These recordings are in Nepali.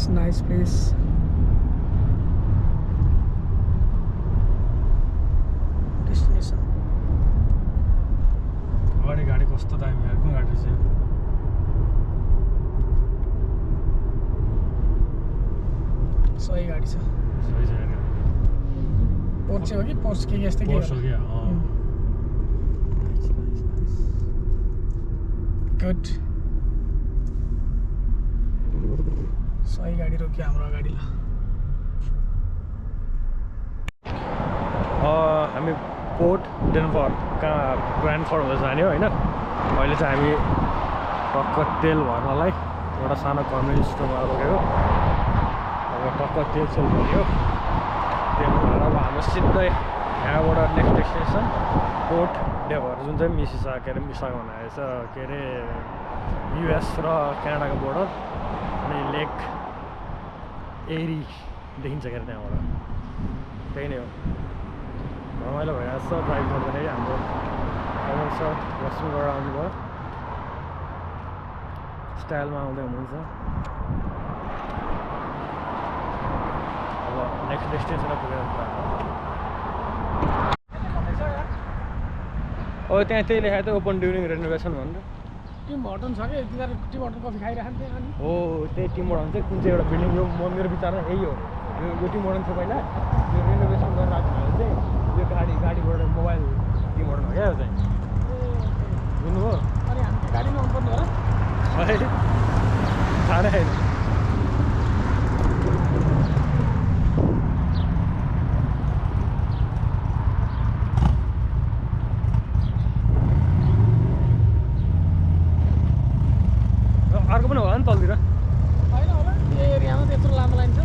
nice place. Destination. अगाडि गाडी कस्तो दामी यार, कुन गाडी चाहिँ सही गाडी छ. सही छ यार. पोर्च हो कि पोर्च के यस्तै के पोर्च हो कि गुड. सही गाडी रोक्यो हाम्रो अगाडि. ल हामी पोर्ट डेनभर कहाँ ब्रान्डफोर्ड हुँदा जाने हो होइन. अहिले चाहिँ हामी टक्क तेल भर्नलाई एउटा सानो कन्भिनियन्स स्टोरमा रोकेको. अब टक्क तेल भर्यो. तेल भरेर अब हाम्रो सिधै यहाँबाट नेक्स्ट डेस्टिनेसन पोर्ट डेनभर जुन चाहिँ मिसिसागा हुँदैछ के अरे युएस र क्यानाडाको बोर्डर. अनि लेक एरी देखिन्छ के अरे त्यहाँबाट. त्यही नै हो. रमाइलो भइरहेको छ ड्राइभ गर्दाखेरि. हाम्रो कमल सर वासरुम गरेर आउनुभयो. स्टाइलमा आउँदै हुनुहुन्छ. अब नेक्स्ट डेस्टिनेसनमा पुगेर अब त्यहाँ त्यही लेखाएको थियो ओपन ड्युरिङ रेनोभेसन भनेर. टिम हर्टन छ कि तिनीहरू टिम हर्टन कफी खाइरहेको थियो. अनि हो त्यही टिम हर्टन चाहिँ कुन चाहिँ एउटा बिल्डिङ यो मेरो विचारमा यही हो. यो टिम हर्टन थियो पहिला. यो रेनोभेसन गरेर आएको भने चाहिँ यो गाडीबाट मोबाइल टिम हर्टन हो क्या यो चाहिँ. बुझ्नुभयो. अनि हामी गाडीमा आउनुपर्ने होला. थाहा नै छैन. अर्को पनि होला नि तलतिर. होइन होला यो एरियामा त्यत्रो लामो लाइन छ.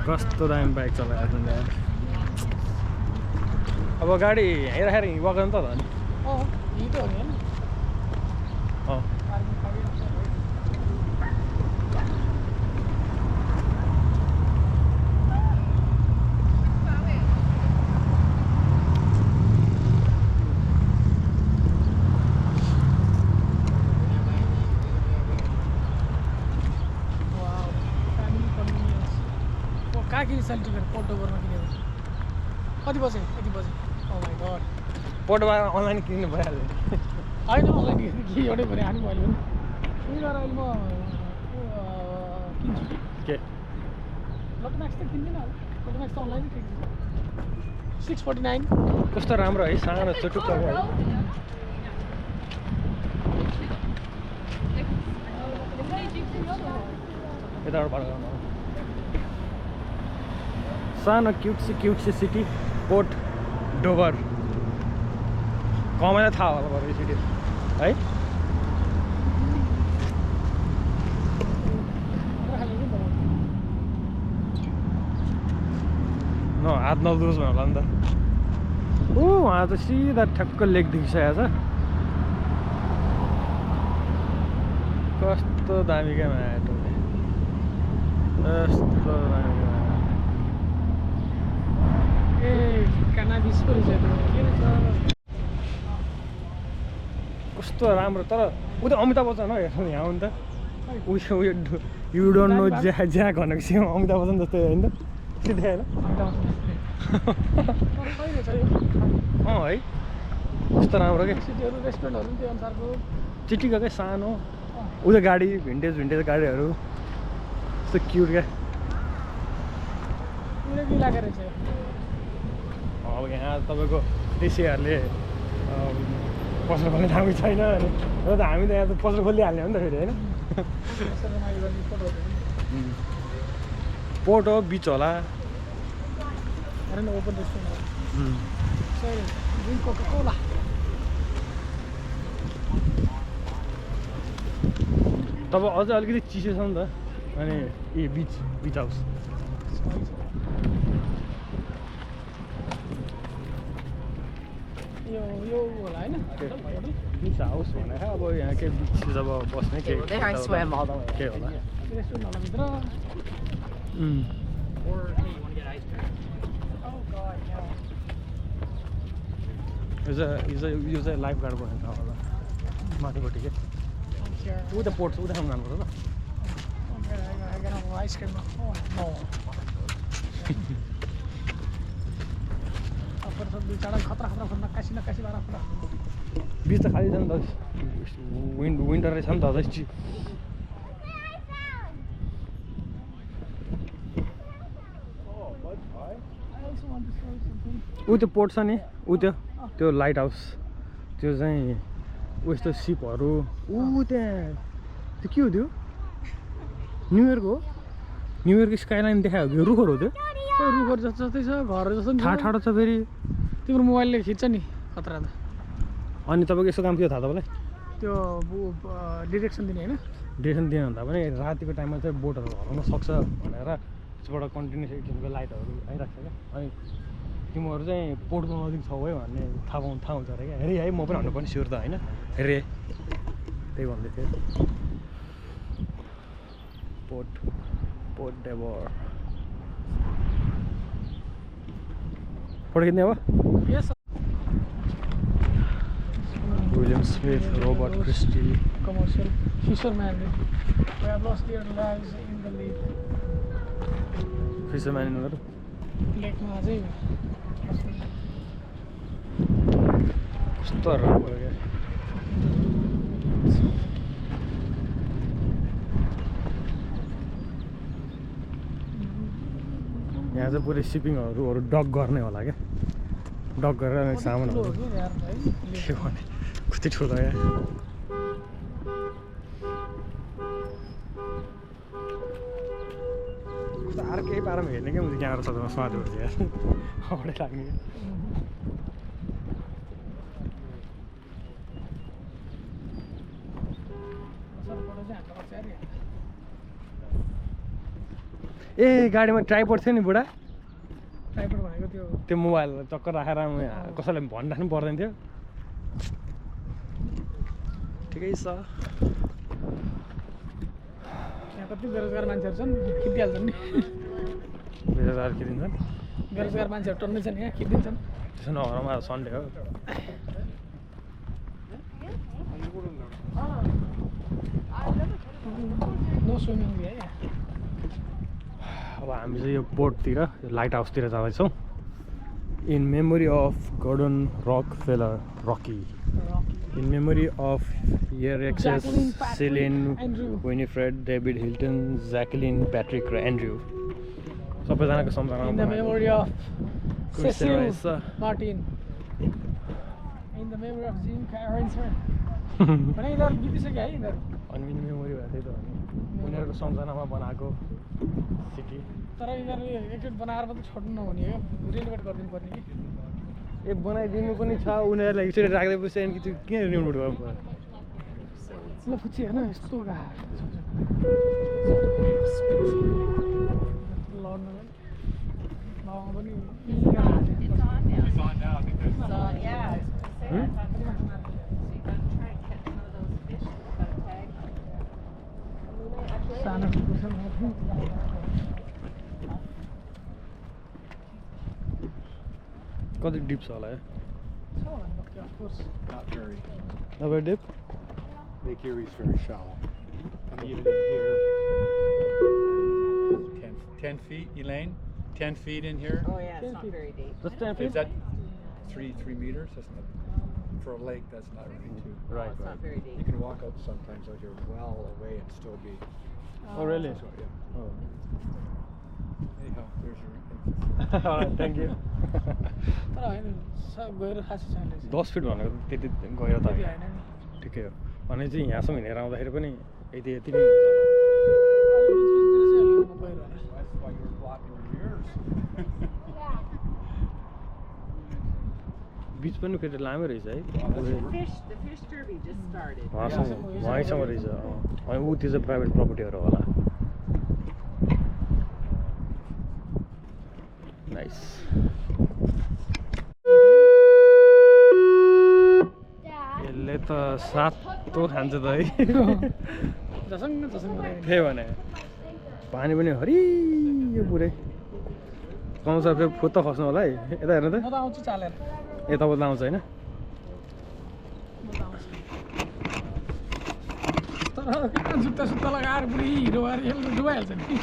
कस्तो दामी बाइक चलाएको छ यार. अब गाडी यहीँ राखेर हिँड्नु त नि. यही त हो नि होइन. कहाँ किने सेल टिकट पोर्टो गर्न किनेको. कति बजे यति बजे. ओ माई गड. पोर्टोबाट अनलाइन किन्नु भइहाल्यो. होइन अनलाइन कि एउटै भने हाल्नु भयो भने उयो गरेर अहिले म किन्छु के लटम्याक्स त किन्दिनँ. लटम्याक्स त अनलाइन किन्छु. 649. कस्तो राम्रो है. सानो चुटुक्क है. यताबाट बाटो गर्नु सानो क्युटसी सिटी पोर्ट डोभर. कमाइलाई थाहा होला बरु यो सिटी है. न हात नदुस् भन्नु होला नि त. उहाँ त सिधा ठ्याक्क लेक देखिसकेको छ. कस्तो दामी क्या माटो. यस्तो दामी कस्तो राम्रो. तर ऊ त अमिताभ बच्चन हो हेर्नु यहाँ हो नि त. उयो यु डोन्ट नो ज्याक भनेको चाहिँ अमिताभ बच्चन जस्तै होइन त. सिधै होइन. है कस्तो राम्रो क्या. सिटीहरू रेस्टुरेन्टहरू पनि त्यो अनुसारको चिटिक्कै सानो. उयो गाडी भिन्टेज गाडीहरू कस्तो क्युट क्या. लागेको रहेछ. अब यहाँ तपाईँको देशीहरूले पसल खोल्ने ठाउँ छैन. अनि र त हामी त यहाँ त पसल खोलिहाल्ने हो नि त फेरि होइन. पोर्ट हो बिच होला. Open restaurant. तब अझै अलिकति चिसो छ नि त. अनि बिच हाउस यो होला हैन. बिच हाउस भने अब यहाँ के बिच जब बस्ने के होला रेस्टुरेन्ट होला भित्र. यो चाहिँ लाइफ गार्ड बनाएको होला माथिपट्टि के उता पोर्ट उतासम्म जानुपर्छ त आइसक्रिम दुई चारवटा खतरा खतरा फोन नक्कासी नक्कासी बाह्र खतरा बिच त खाली छ नि त विन्टर रहेछ नि त अझै ऊ त्यो पोर्ट छ नि ऊ त्यो लाइट हाउस त्यो चाहिँ उयस्तो सिपहरू ऊ त्यहाँ त्यो के हो त्यो न्यु इयरको हो न्यु इयरको स्काइलाइन देखायो कि रुखहरू हो त्यो रुखहरू जस्तै छ घरहरू जस्तो ठाडो ठाडो छ फेरि तिम्रो मोबाइलले खिच्छ नि खतरा त अनि तपाईँको यसो काम के हो थाहा तपाईँलाई त्यो डिरेक्सन दिने होइन डिरेक्सन दिनु भन्दा पनि रातिको टाइममा चाहिँ बोटहरू हराउन सक्छ भनेर त्यसबाट कन्टिन्युस एक किसिमको लाइटहरू आइरहेको छ क्या अनि तिमीहरू चाहिँ पोर्टको नजिक छौ है भन्ने थाहा हुन्छ अरे क्या हेरे है म पनि भन्नुपर्ने स्योर त होइन हेरे त्यही भन्दै थिएँ पोर्ट डेभर फोटो खिच्ने अब William Smith Robert Christie commercial fisherman who have lost their lives in the lake. फिसरम्यान यिनीहरू लेकमा अझै कस्तो राम्रो क्या यहाँ चाहिँ पुरै सिपिङहरू डक गर्ने होला क्या डक गरेर सामानहरू के भने कति ठुलो क्या अर्कै पारामा हेर्ने क्या मैले क्यामेरा सजाउन स्वाद हुन्छ यार हौडै लाग्ने ए गाडीमा ट्राइपोड थियो नि बुढा ट्राइपोड भनेको त्यो मोबाइल चक्कर राखेर कसैलाई भनिराख्नु पर्दैन थियो ठिकै छ यहाँ कति बेरोजगार मान्छेहरू छन् खिचिहाल्छन् नि बेरोजगार खिचिन्छन् बेरोजगार मान्छेहरू टन्नै छन् यहाँ खिचिदिन्छन् त्यसो नगरौँ सन्डे हो नो स्विमिङ है अब हामी चाहिँ यो पोर्टतिर लाइट हाउसतिर जाँदैछौँ in memory of Gordon Rockefeller Rocky in memory of एक्सेस Celine Winifred David Hilton Jacqueline Patrick र एन्ड्रयू सबैजनाको सम्झनामा in the memory of Cecil Martin in the memory of Jim Carens भने यिनीहरू बितिसक्यो है यिनीहरू अनि मेमोरी भयो त्यही त उनीहरूको सम्झनामा बनाएको सिटी तर यिनीहरू एकचोटि बनाएर मात्रै छोड्नु नहुने हो रिनोभेट गरिदिनु पर्ने कि ए बनाइदिनु पनि छ उनीहरूलाई एकचोटि राख्दैपछि अनि त्यो किन रिनोभेट गर्नु पर्यो ल पुछि होइन यस्तो कति डिप छ होला Not very. Not very deep? Lake Erie's very shallow. And even in here, 10 feet, Elaine? 10 feet in here? Oh yeah, it's not very deep. Just 10 feet? Is that 3 meters? That's not, for a lake, that's not really too. Right, It's not very You deep. can walk out sometimes out here well away and still be. Oh, really? So, yeah. Oh. Anyhow, there's your. Alright, thank you. तर होइन गएर खासै छैन 10 फिट भनेको त्यति गयो त त्यति होइन नि ठिकै हो भने चाहिँ यहाँसम्म हिँडेर आउँदाखेरि पनि यति नै हुन्छ होला That's why you're blocking your ears. बिच पनि फेरि लामै रहेछ है The fish derby just started. वहीँसम्म रहेछ अनि ऊ त्यो चाहिँ प्राइभेट प्रपर्टीहरू होला नाइस यसले त सातो खान्छ त है जसँग त्यही भने पानी पनि हरियो पुरै कमसर फेरि फुत्त खस्नु होला है यता हेर्नु त म त आउँछु चालेर ए तपाईँ त आउँछ होइन कहाँ जुत्ता सुत्ता लगाएर बुढी हिरो भएर यसले डुबाइहाल्छ नि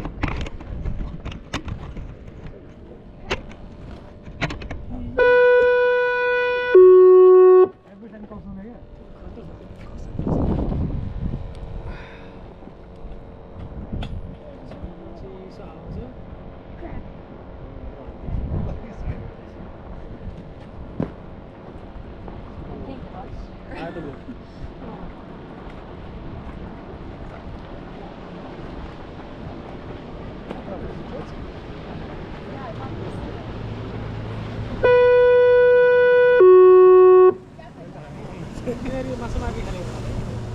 मासु मार्की खाने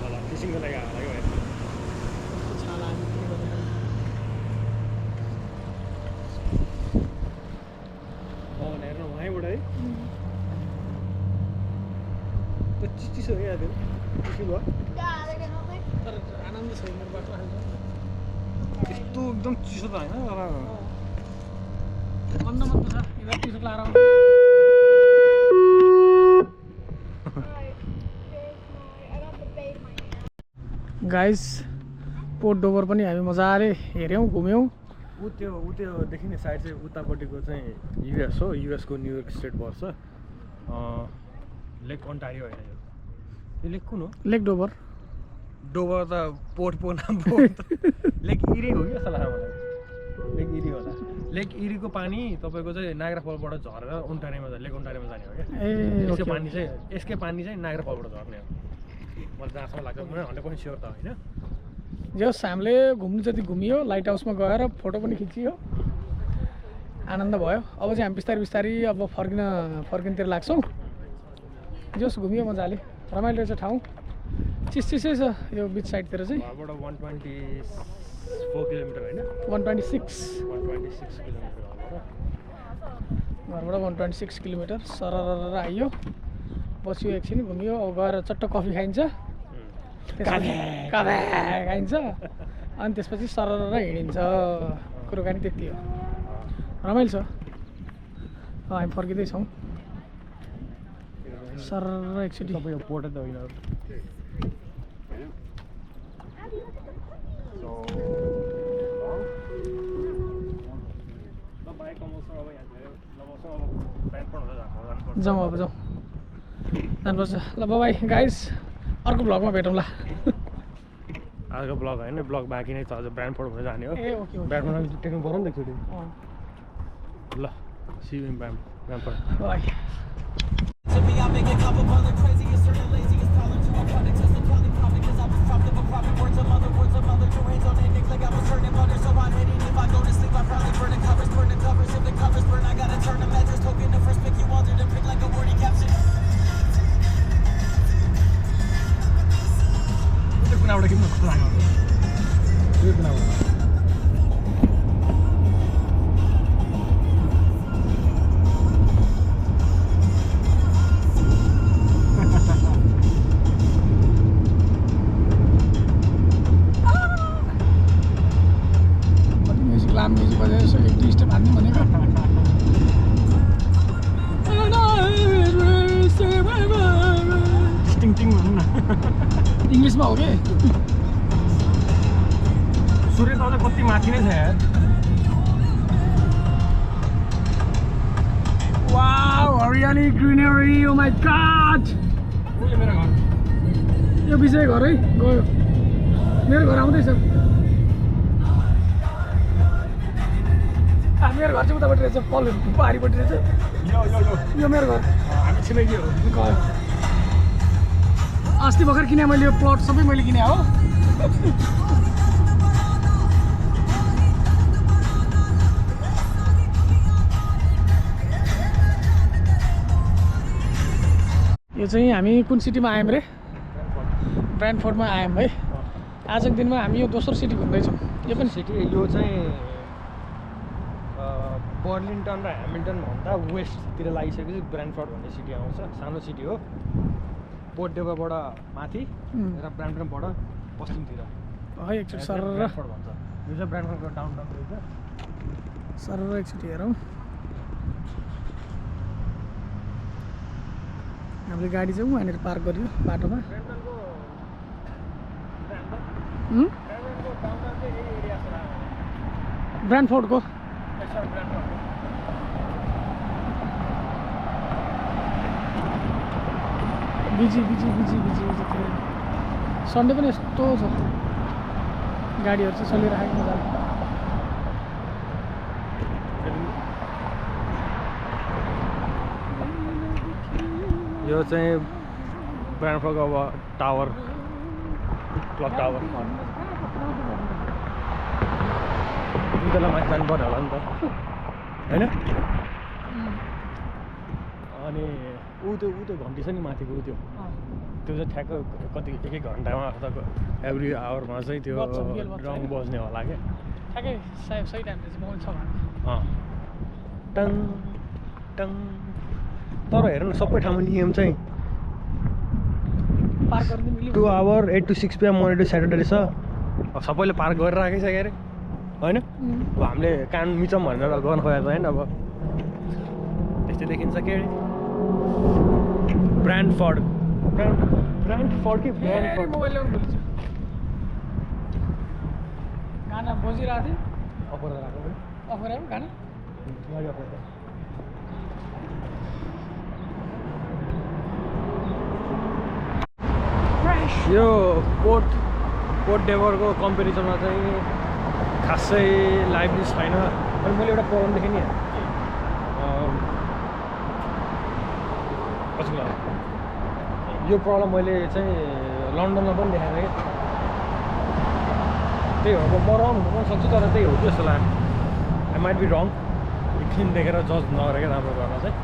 होला फिसिङको लागि आएको है छाला हेर्नु वहीँबाट है त्यो चिसो हो क्या त्यो चिसो भयो तर आनन्द छ मेरो बाटो यस्तो एकदम चिसो त होइन तर मन्द मन्द छ यता टी सर्ट लाएर गाइस पोर्ट डोभर पनि हामी मजाले हेऱ्यौँ घुम्यौँ ऊ त्यो देखिने साइड चाहिँ उतापट्टिको चाहिँ युएस हो युएसको न्युयोर्क स्टेट पर्छ लेक अन्टारियो होइन यो लेक कुन हो लेक डोभर डोभर त पोर्टको नाम पो लेक इरी हो कि जस्तो लाग्छ मलाई लेक इरी होला लेक इरीको पानी तपाईँको चाहिँ नाइग्रा फलबाट झरेर ओन्टारियोमा लेक ओन्टारियोमा जाने हो क्या यसकै पानी चाहिँ नाइग्रा फलबाट झर्ने हो मलाई जहाँसम्म लाग्छ 100% स्योर त होइन जस हामीले घुम्नु जति घुमियो लाइट हाउसमा गएर फोटो पनि खिचियो आनन्द भयो अब चाहिँ हामी बिस्तारै बिस्तारै अब फर्किनतिर लाग्छौँ जस घुमियो मजाले रमाइलो रहेछ ठाउँ चिसै छ यो बिच साइडतिर चाहिँ घरबाट 124 किलोमिटर होइन 126 किलोमिटर घरबाट 126 किलोमिटर सरर आइयो बस्यो एकछिन घुमियो अब गएर चट्ट कफी खाइन्छ खाइन्छ अनि त्यसपछि सरर हिँडिन्छ कुरोकानी त्यति हो रमाइलो छ हामी फर्किँदैछौँ सरर एकचोटि तपाईँ पोर्ट त होइन जाउँ अब जाउँ जानुपर्छ ल बाई गाइस अर्को भ्लगमा भेटौँला आजको ब्लग होइन ब्लग बाँकी नै छ अझ ब्रान्डफोर्ड भएर जाने हो ए ओके ब्रान्डफोर्ड टेक्नु पऱ्यो नि त एकचोटि ल see you in Brantford bye To me, I make it couple other craziest, certain laziest problems. I'm trying to test the probably profit, cause I was dropped of a profit. Words of mother, two hands on it, Nick, like I was turning butter. So I'm hitting, if I go to sleep, I probably burn the covers. If the covers burn, I gotta turn the mattress. Token the first pick you wanted to pick like a wordy caption. त्यो कुनाबाट किन कस्तो लाग्यो त्यो कुनाबाट म्युजिक बजाएर यसो एक दुई स्टेप हान्ने भनेको टिङ टिङ भन्नु न इङ्ग्लिसमा हो कि सूर्य त अझ कति माथि नै छ यार वाउ हरियाली ग्रिनरी ओ माई गॉड यो मेरो घर यो विजय घर है गयो मेरो घर आउँदैछ मेरो घर चाहिँ उतापट्टि रहेछ पल पहाडीपट्टि रहेछ यो मेरो घर हामी छिमेकी हो गयो अस्ति भर्खर किने मैले यो प्लट सबै मैले किने हो यो चाहिँ हामी कुन सिटीमा आयौँ रे ब्रान्डफोर्डमा आयौँ है आजको दिनमा हामी यो दोस्रो सिटी घुम्दैछौँ यो पनि सिटी यो चाहिँ बर्लिङटन र ह्यामिल्टन भन्दा वेस्टतिर लागिसकेपछि ब्रान्डफोर्ड भन्ने सिटी आउँछ सानो सिटी हो पोर्ट डेभरबाट माथि र ब्राम्पटनबाट पश्चिमतिर है एकचोटि सर ब्रान्डफोर्ड भन्छ यो चाहिँ ब्रान्डफोर्डको डाउनटाउन रहेछ सर एकचोटि हेरौँ हामीले गाडी चाहिँ वहाँनिर पार्क गर्यो बाटोमा ब्रान्डफोर्डको बिजी सन्डे पनि यस्तो छ गाडीहरू चाहिँ चलिरहेको मजाले यो चाहिँ ब्रान्डफोर्डको अब टावर क्लक टावर दुईतला माथि जानु पर्यो होला नि त होइन अनि ऊ त्यो घन्टी छ नि माथिको त्यो चाहिँ ठ्याक्क कति एक घन्टामा अथवा एभ्री आवरमा चाहिँ त्यो रङ बज्ने होला क्या ठ्याक्कै सही टाइमले चाहिँ पाउँछ टङ टङ तर हेर न सबै ठाउँमा नियम चाहिँ पार्क गर्नु मिल्यो 2 hour 8 to 6 PM Monday to Saturday छ अब सबैले पार्क गरेर राखेको छ क्या अरे होइन अब हामीले कान मिचौँ भनेर गर्न खोजेको त होइन अब त्यस्तै देखिन्छ के अरे ब्रान्डफोर्ड कि ब्रान्डफोर्ड मोबाइल ल्याउनु भुलिन्छु गाना बजिरहेको थियो अफर राखेको अफर आयो गाना यो पोर्ट डेभरको कम्पेरिजनमा चाहिँ खासै लाइभली छैन अनि मैले एउटा प्रब्लम देखेँ नि यो प्रब्लम मैले चाहिँ लन्डनमा पनि देखाएको थिएँ त्यही हो अब म रङ हुन सक्छु तर त्यही हो कि जस्तो लाग्यो आई माइट बी रङ एकछिन देखेर जज नगरेकै राम्रो गर्न चाहिँ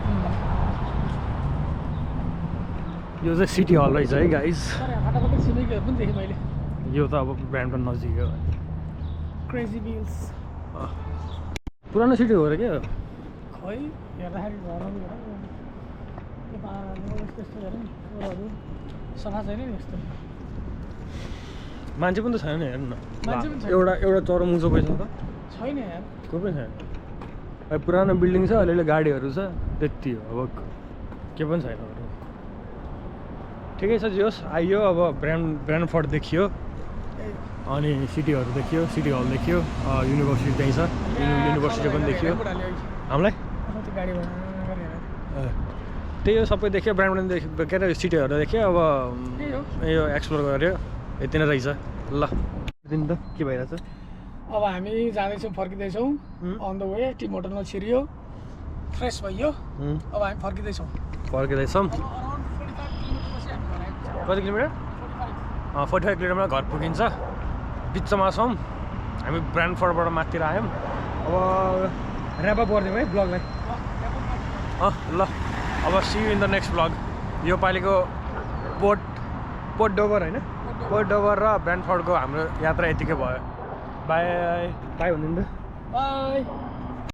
यो चाहिँ सिटी हल रहेछ है गाइज फाटाफाटी छिमेकीहरू पनि देखेँ मैले यो त अब ब्रान्डन नजिक हो क्रेजी बिल्स पुरानो सिटी हो र क्या खै हेर्दाखेरि घरहरू त्यस्तो हेरौँ घरहरू सफा छैन नि यस्तो मान्छे पनि त छैन नि हेर्नु न मान्छे पनि छैन। एउटा चरमुचो पैसा त छैन यार कोही पनि छैन अब पुरानो बिल्डिङ छ अलिअलि गाडीहरू छ त्यति हो अब के पनि छैन अरू ठिकै छ जे होस् आइयो अब ब्रान्डफोर्ड देखियो अनि सिटीहरू देखियो सिटी हल देखियो युनिभर्सिटी त्यहीँ छ युनिभर्सिटी पनि देखियो हामीलाई गाडी त्यही हो सबै देख्यो ब्रान्ड देखियो के अरे सिटीहरू देख्यो अब त्यही हो यो एक्सप्लोर गऱ्यो यति नै रहेछ ल दिन त के भइरहेछ अब हामी जाँदैछौँ फर्किँदैछौँ अन द वे टी मोटरमा छिरियो फ्रेस भइयो अब हामी फर्किँदैछौँ फर्किँदैछौँ अराउन्ड 45 किलोमिटरपछि हामी घर आइपुग्छौँ कति किलोमिटर 45 किलोमिटर घर पुगिन्छ बिचमा छौँ हामी ब्रान्डफोर्डबाट माथितिर आयौँ अब ऱ्यापअप गरिदिउँ है ब्लगलाई ल अब see you in the next blog यो पालिको पोर्ट डोभर होइन पोर्ट डोभर र ब्रान्डफोर्डको हाम्रो यात्रा यतिकै भयो बाई भनिदिनु त बाई